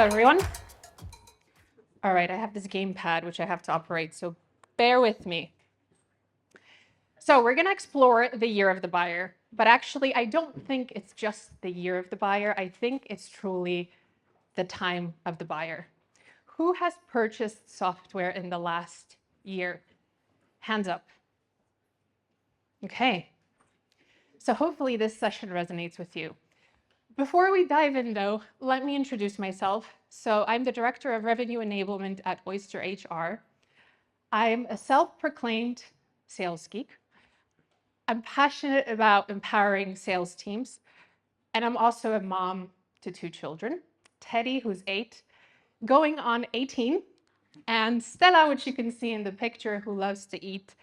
Hello, everyone. All right, I have this gamepad which I have to operate, so bear with me. So we're going to explore the year of the buyer, but actually I don't think it's just the year of the buyer. I think it's truly the time of the buyer. Who has purchased software in the last year? Hands up. Okay. So hopefully this session resonates with you. Before we dive in, though, let me introduce myself. So I'm the Director of Revenue Enablement at OysterHR. I'm a self-proclaimed sales geek. I'm passionate about empowering sales teams, and I'm also a mom to 2 children, Teddy, who's 8, going on 18, and Stella, which you can see in the picture, who loves to eat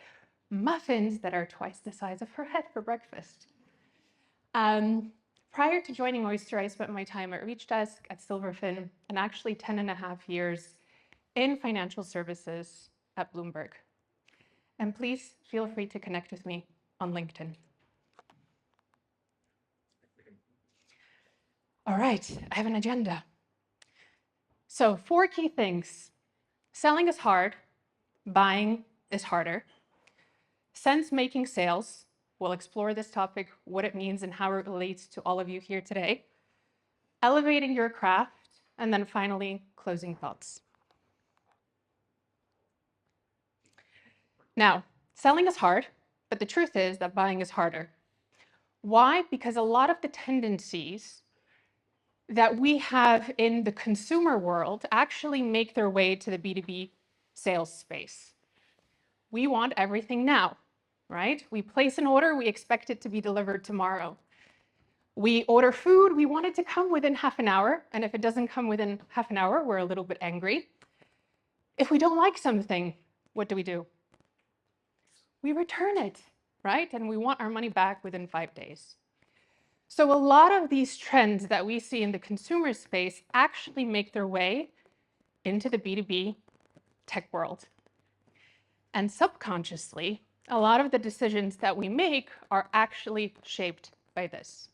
muffins that are twice the size of her head for breakfast. Prior to joining Oyster, I spent my time at Reach Desk, at Silverfin, and actually 10.5 years in financial services at Bloomberg. And please feel free to connect with me on LinkedIn. All right, I have an agenda. So 4 key things. Selling is hard, buying is harder. Sense making sales. We'll explore this topic, what it means and how it relates to all of you here today. Elevating your craft, and then finally, closing thoughts. Now, selling is hard, but the truth is that buying is harder. Why? Because a lot of the tendencies that we have in the consumer world actually make their way to the B2B sales space. We want everything now, right? We place an order, we expect it to be delivered tomorrow. We order food, we want it to come within half an hour, and if it doesn't come within half an hour, we're a little bit angry. If we don't like something, what do? We return it, right? And we want our money back within 5 days. So a lot of these trends that we see in the consumer space actually make their way into the B2B tech world. And subconsciously, a lot of the decisions that we make are actually shaped by this.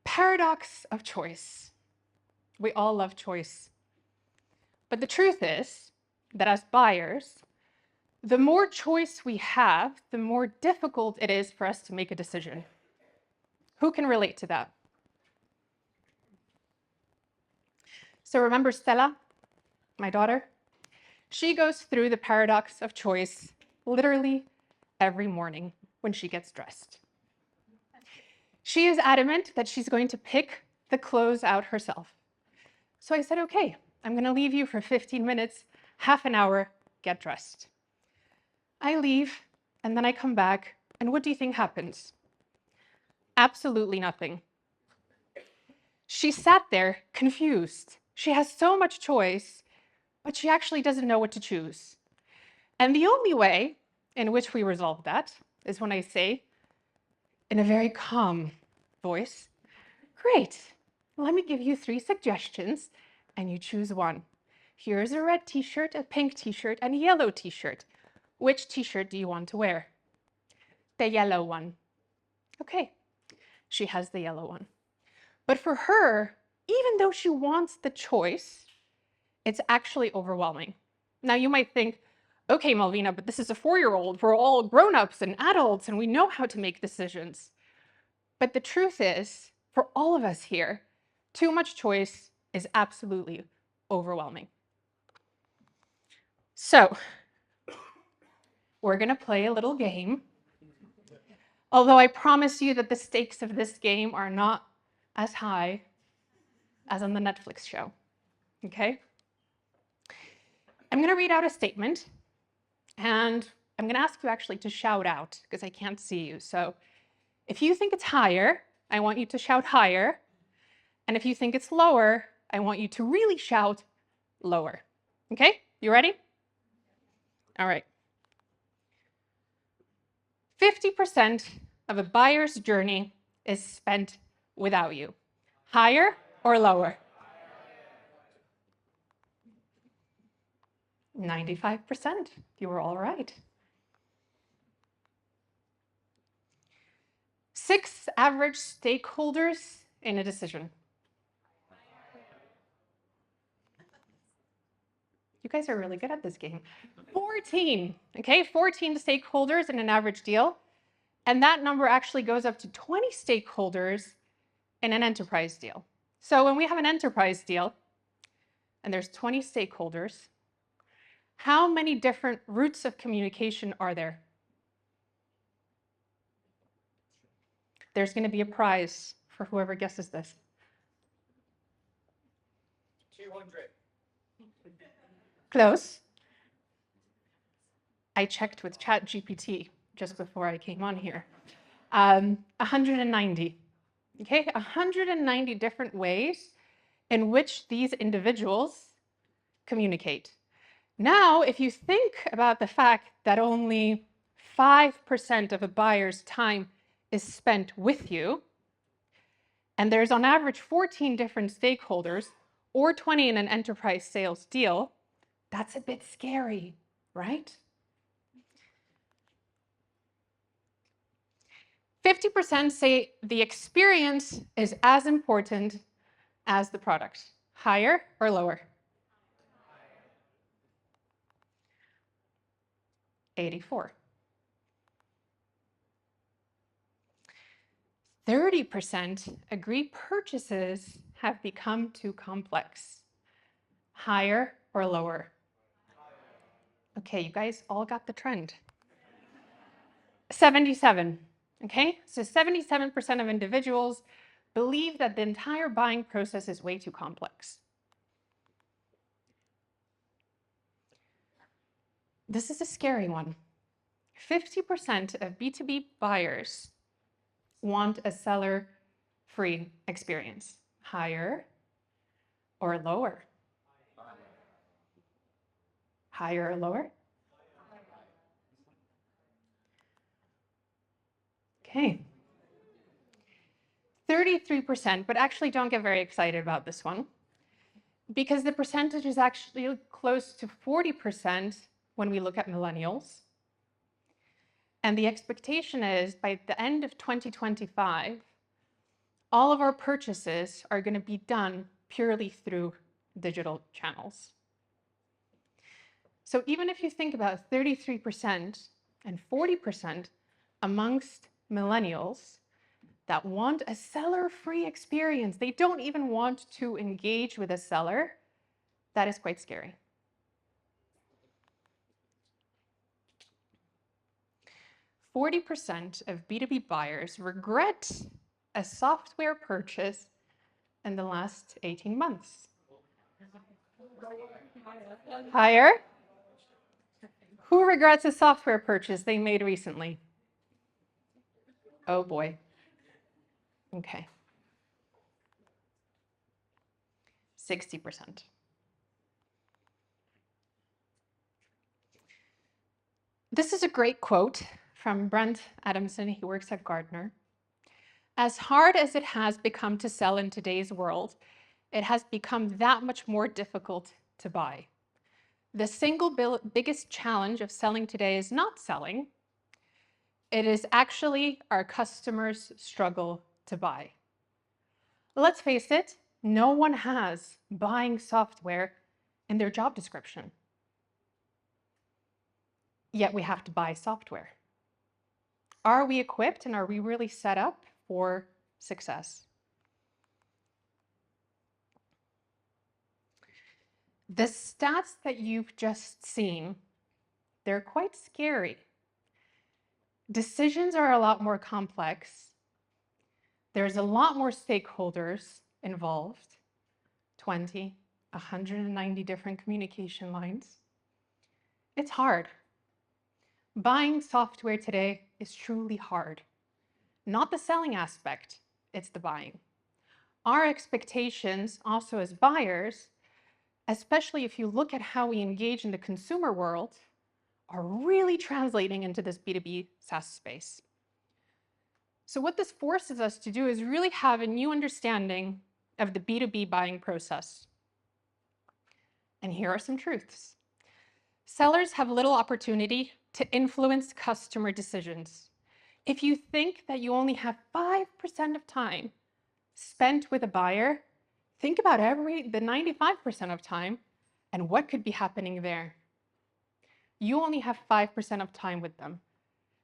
Paradox of choice. We all love choice. But the truth is that as buyers, the more choice we have, the more difficult it is for us to make a decision. Who can relate to that? So remember Stella, my daughter? She goes through the paradox of choice literally every morning when she gets dressed. She is adamant that she's going to pick the clothes out herself. So I said, okay, I'm going to leave you for 15 minutes, half an hour, get dressed. I leave, and then I come back, and what do you think happens? Absolutely nothing. She sat there confused. She has so much choice, but she actually doesn't know what to choose. And the only way in which we resolve that is when I say, in a very calm voice, great, let me give you 3 suggestions, and you choose one. Here's a red t-shirt, a pink t-shirt, and a yellow t-shirt. Which t-shirt do you want to wear? The yellow one. Okay, she has the yellow one. But for her, even though she wants the choice, it's actually overwhelming. Now you might think, okay, Malvina, but this is a 4-year-old. We're all grown-ups and adults, and we know how to make decisions. But the truth is, for all of us here, too much choice is absolutely overwhelming. So we're going to play a little game. Although I promise you that the stakes of this game are not as high as on the Netflix show, okay? I'm going to read out a statement, and I'm going to ask you actually to shout out because I can't see you. So if you think it's higher, I want you to shout higher. And if you think it's lower, I want you to really shout lower. Okay? You ready? All right. 50% of a buyer's journey is spent without you. Higher or lower? 95%. You were all right. 6 average stakeholders in a decision? You guys are really good at this game. 14, okay? 14 stakeholders in an average deal. And that number actually goes up to 20 stakeholders in an enterprise deal. So when we have an enterprise deal and there's 20 stakeholders, how many different routes of communication are there? There's going to be a prize for whoever guesses this. 200. Close. I checked with ChatGPT just before I came on here. 190. Okay, 190 different ways in which these individuals communicate. Now, if you think about the fact that only 5% of a buyer's time is spent with you, and there's on average 14 different stakeholders, or 20 in an enterprise sales deal, that's a bit scary, right? 50% say the experience is as important as the product. Higher or lower? 84. 30% agree purchases have become too complex. Higher or lower? Okay, you guys all got the trend. 77. Okay, so 77% of individuals believe that the entire buying process is way too complex. This is a scary one. 50% of B2B buyers want a seller-free experience. Higher or lower? Higher or lower? Okay. 33%, but actually don't get very excited about this one, because the percentage is actually close to 40% when we look at millennials. And the expectation is by the end of 2025, all of our purchases are going to be done purely through digital channels. So even if you think about 33% and 40% amongst millennials that want a seller-free experience, they don't even want to engage with a seller, that is quite scary. %40 of B2B buyers regret a software purchase in the last 18 months. Higher? Who regrets a software purchase they made recently? Oh boy. Okay. 60%. This is a great quote from Brent Adamson. He works at Gartner. As hard as it has become to sell in today's world, it has become that much more difficult to buy. The single biggest challenge of selling today is not selling. It is actually our customers' struggle to buy. Let's face it, no one has buying software in their job description. Yet we have to buy software. Are we equipped and are we really set up for success? The stats that you've just seen, they're quite scary. Decisions are a lot more complex. There's a lot more stakeholders involved, 20, 190 different communication lines. It's hard. Buying software today is truly hard. Not the selling aspect, it's the buying. Our expectations also as buyers, especially if you look at how we engage in the consumer world, are really translating into this B2B SaaS space. So what this forces us to do is really have a new understanding of the B2B buying process. And here are some truths. Sellers have little opportunity to influence customer decisions. If you think that you only have 5% of time spent with a buyer, think about the 95% of time and what could be happening there. You only have 5% of time with them.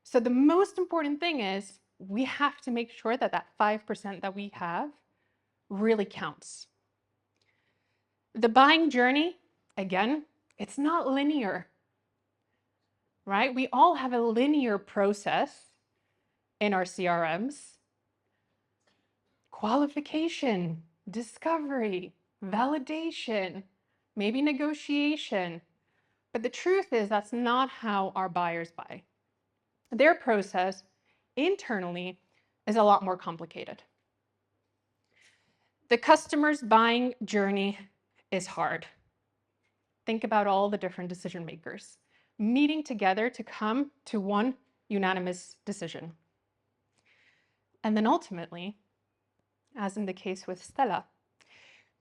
So the most important thing is we have to make sure that that 5% that we have really counts. The buying journey, again, it's not linear, right? We all have a linear process in our CRMs. Qualification, discovery, validation, maybe negotiation. But the truth is that's not how our buyers buy. Their process internally is a lot more complicated. The customer's buying journey is hard. Think about all the different decision makers meeting together to come to one unanimous decision. And then ultimately, as in the case with Stella,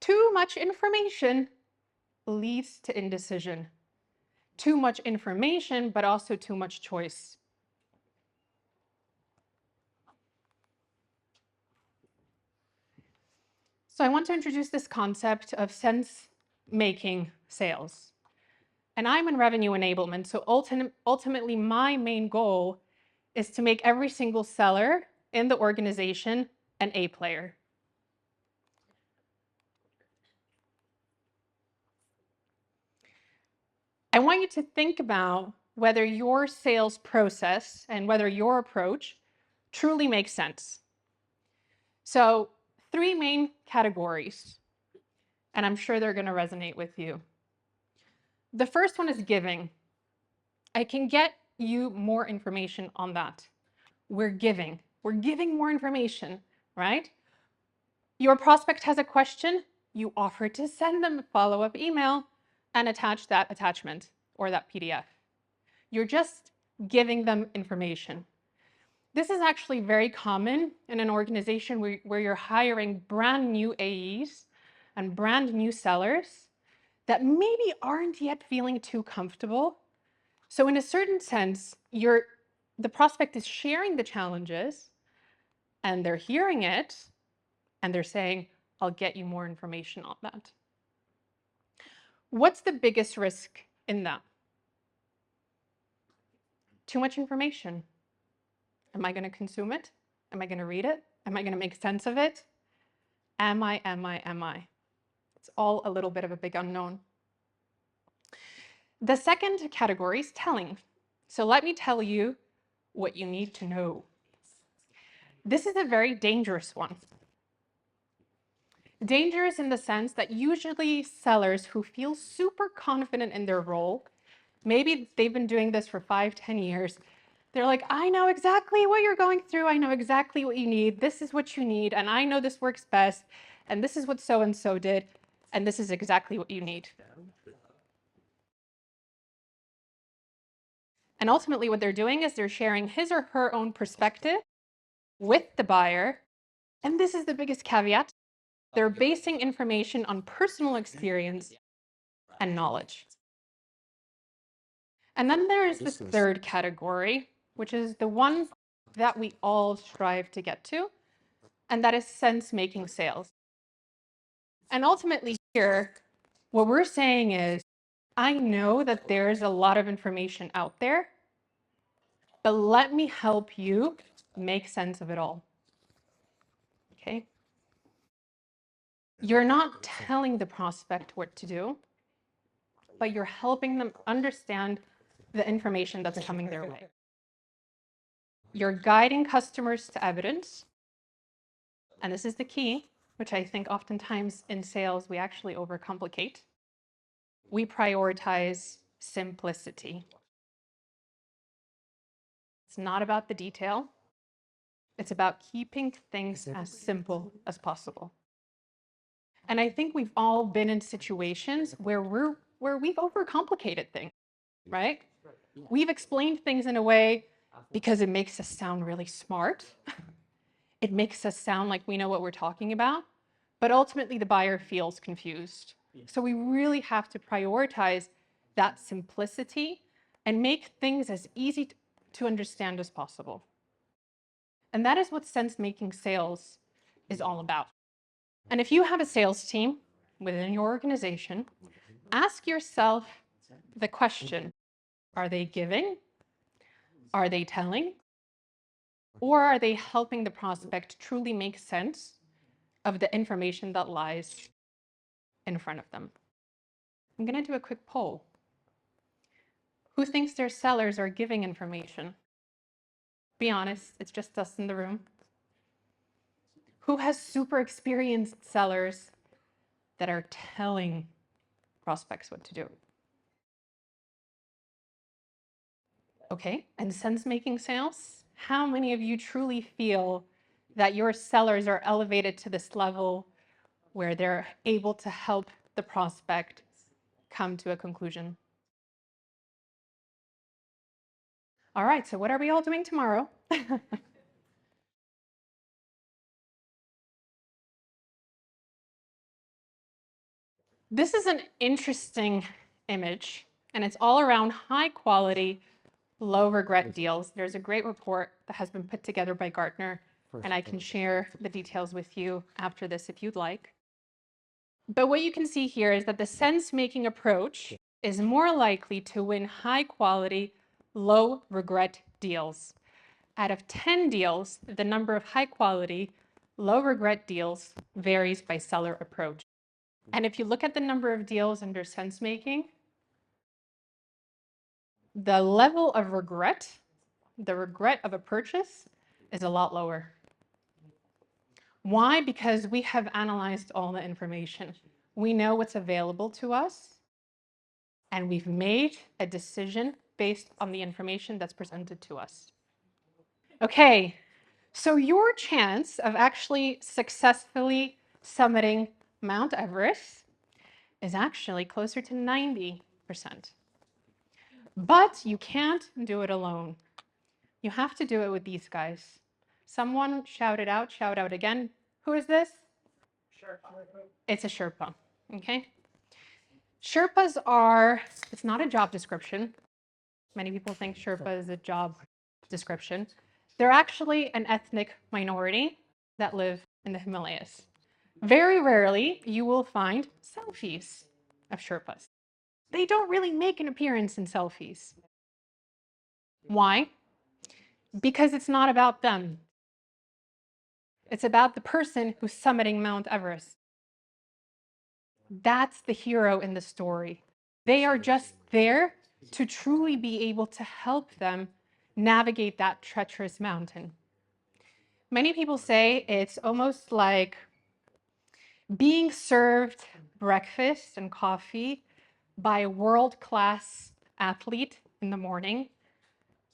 too much information leads to indecision. Too much information, but also too much choice. So I want to introduce this concept of sense-making sales. And I'm in revenue enablement, so ultimately my main goal is to make every single seller in the organization an A player. I want you to think about whether your sales process and whether your approach truly makes sense. So 3 main categories, and I'm sure they're going to resonate with you. The first one is giving. I can get you more information on that. We're giving more information, right? Your prospect has a question, you offer to send them a follow-up email and attach that attachment or that PDF. You're just giving them information. This is actually very common in an organization where you're hiring brand new AEs and brand new sellers that maybe aren't yet feeling too comfortable. So in a certain sense, the prospect is sharing the challenges and they're hearing it and they're saying, I'll get you more information on that. What's the biggest risk in that? Too much information. Am I going to consume it? Am I going to read it? Am I going to make sense of it? Am I? It's all a little bit of a big unknown. The second category is telling. So let me tell you what you need to know. This is a very dangerous one. Dangerous in the sense that usually sellers who feel super confident in their role, maybe they've been doing this for 5-10 years, they're like, I know exactly what you're going through. I know exactly what you need. This is what you need. And I know this works best. And this is what so-and-so did. And this is exactly what you need. And ultimately what they're doing is they're sharing his or her own perspective with the buyer. And this is the biggest caveat. They're basing information on personal experience and knowledge. And then there is this third category, which is the one that we all strive to get to, and that is sense-making sales. And ultimately here, what we're saying is, I know that there's a lot of information out there, but let me help you make sense of it all. Okay? You're not telling the prospect what to do, but you're helping them understand the information that's coming their way. You're guiding customers to evidence, and this is the key, which I think oftentimes in sales we actually overcomplicate. We prioritize simplicity. It's not about the detail. It's about keeping things as simple as possible. And I think we've all been in situations where we've overcomplicated things, right? We've explained things in a way because it makes us sound really smart. It makes us sound like we know what we're talking about, but ultimately the buyer feels confused. So we really have to prioritize that simplicity and make things as easy to understand as possible. And that is what sense-making sales is all about. And if you have a sales team within your organization, ask yourself the question, are they giving? Are they telling? Or are they helping the prospect truly make sense of the information that lies in front of them? I'm going to do a quick poll. Who thinks their sellers are giving information? Be honest, it's just us in the room. Who has super experienced sellers that are telling prospects what to do? Okay, and sense-making sales? How many of you truly feel that your sellers are elevated to this level where they're able to help the prospect come to a conclusion? All right, so what are we all doing tomorrow? This is an interesting image, and it's all around high quality, low regret deals. There's a great report that has been put together by Gartner, and I can share the details with you after this if you'd like. But what you can see here is that the sense-making approach is more likely to win high quality, low regret deals. Out of 10 deals, the number of high quality, low regret deals varies by seller approach. And if you look at the number of deals under sense making, the level of regret, the regret of a purchase, is a lot lower. Why? Because we have analyzed all the information. We know what's available to us, and we've made a decision based on the information that's presented to us. Okay, so your chance of actually successfully summiting Mount Everest is actually closer to 90%. But you can't do it alone. You have to do it with these guys. Someone shout it out, shout out again. Who is this? Sherpa. It's a Sherpa, okay? Sherpas are, it's not a job description. Many people think Sherpa is a job description. They're actually an ethnic minority that live in the Himalayas. Very rarely you will find selfies of Sherpas. They don't really make an appearance in selfies. Why? Because it's not about them. It's about the person who's summiting Mount Everest. That's the hero in the story. They are just there to truly be able to help them navigate that treacherous mountain. Many people say it's almost like being served breakfast and coffee by a world-class athlete in the morning,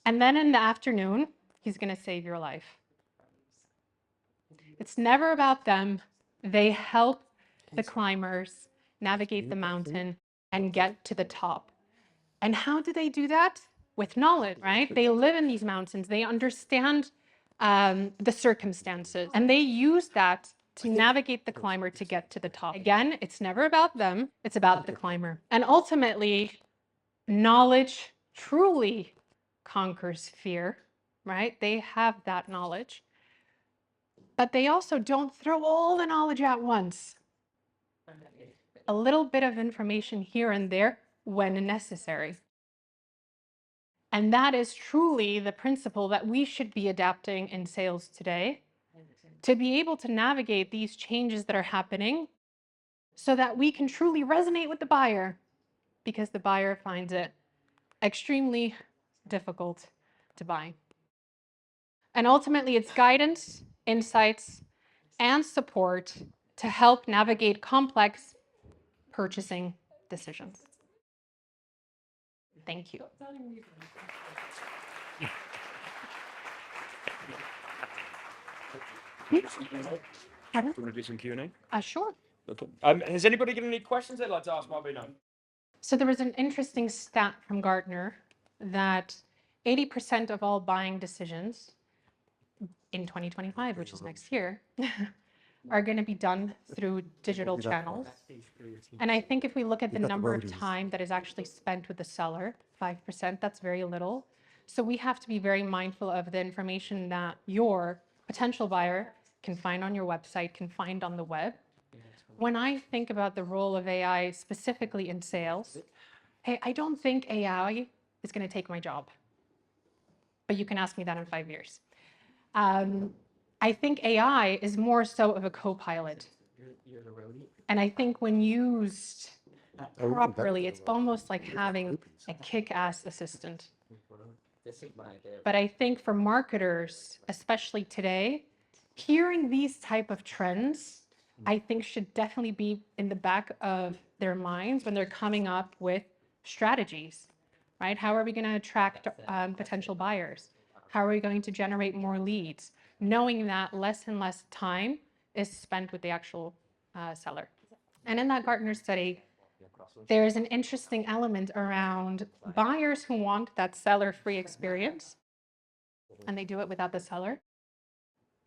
and then in the afternoon, he's going to save your life. It's never about them. They help the climbers navigate the mountain and get to the top. And how do they do that? With knowledge, right? They live in these mountains. They understand the circumstances, and they use that to navigate the climber to get to the top. Again, it's never about them. It's about the climber. And ultimately, knowledge truly conquers fear, right? They have that knowledge. But they also don't throw all the knowledge at once. A little bit of information here and there when necessary. And that is truly the principle that we should be adapting in sales today, to be able to navigate these changes that are happening so that we can truly resonate with the buyer, because the buyer finds it extremely difficult to buy. And ultimately, it's guidance, insights, and support to help navigate complex purchasing decisions. Thank you. Pardon? Do you want to do some Q&A? Sure. Okay. Has anybody got any questions they'd like to ask Malvina? So there was an interesting stat from Gartner that 80% of all buying decisions in 2025, which is next year, are going to be done through digital channels. And I think if we look at the number of time that is actually spent with the seller, 5%, that's very little. So we have to be very mindful of the information that your potential buyer can find on your website, can find on the web, When I think about the role of AI specifically in sales, hey, I don't think AI is going to take my job. But you can ask me that in 5 years. I think AI is more so of a co-pilot. And I think when used properly, it's almost like having a kick-ass assistant. But I think for marketers, especially today, hearing these type of trends, I think should definitely be in the back of their minds when they're coming up with strategies, right? How are we going to attract potential buyers? How are we going to generate more leads? Knowing that less and less time is spent with the actual seller. And in that Gartner study, there's an interesting element around buyers who want that seller-free experience, and they do it without the seller.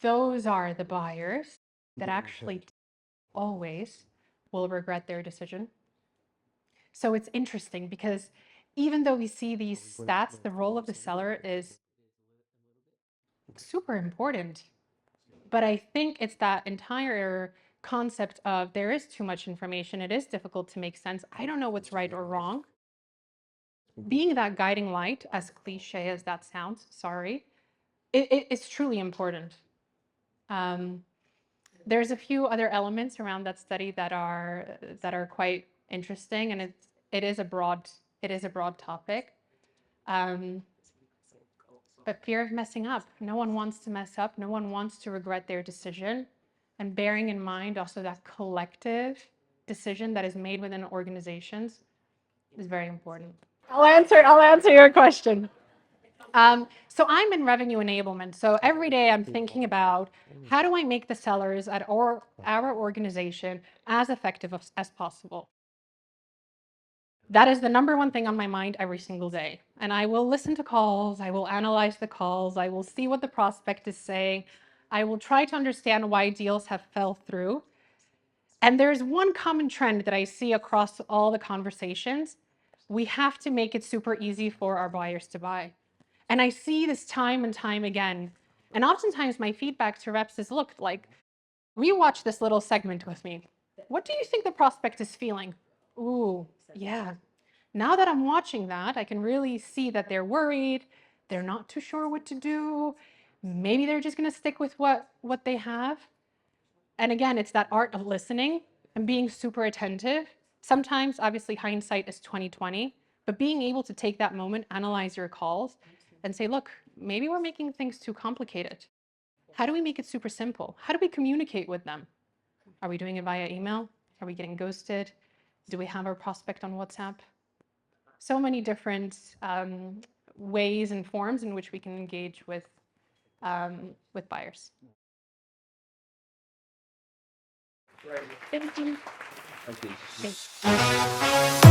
Those are the buyers that actually always will regret their decision. So it's interesting because even though we see these stats, the role of the seller is super important. But I think it's that entire concept of there is too much information. It is difficult to make sense. I don't know what's right or wrong. Being that guiding light, as cliche as that sounds, sorry, it's truly important. There's a few other elements around that study that are quite interesting, and it is a broad topic. But fear of messing up. No one wants to mess up. No one wants to regret their decision. And bearing in mind also that collective decision that is made within organizations is very important. I'll answer your question. So I'm in revenue enablement. So every day I'm thinking about how do I make the sellers at our organization as effective as possible. That is the number one thing on my mind every single day. And I will listen to calls, I will analyze the calls, I will see what the prospect is saying. I will try to understand why deals have fell through. And there's one common trend that I see across all the conversations. We have to make it super easy for our buyers to buy. And I see this time and time again. And oftentimes my feedback to reps is, look, like, rewatch this little segment with me. What do you think the prospect is feeling? Ooh, yeah. Now that I'm watching that, I can really see that they're worried. They're not too sure what to do. Maybe they're just going to stick with what they have. And again, it's that art of listening and being super attentive. Sometimes, obviously, hindsight is 20/20, but being able to take that moment, analyze your calls, and say, look, maybe we're making things too complicated. How do we make it super simple? How do we communicate with them? Are we doing it via email? Are we getting ghosted? Do we have our prospect on WhatsApp? So many different ways and forms in which we can engage with buyers. Thank you. Thank you. Thanks.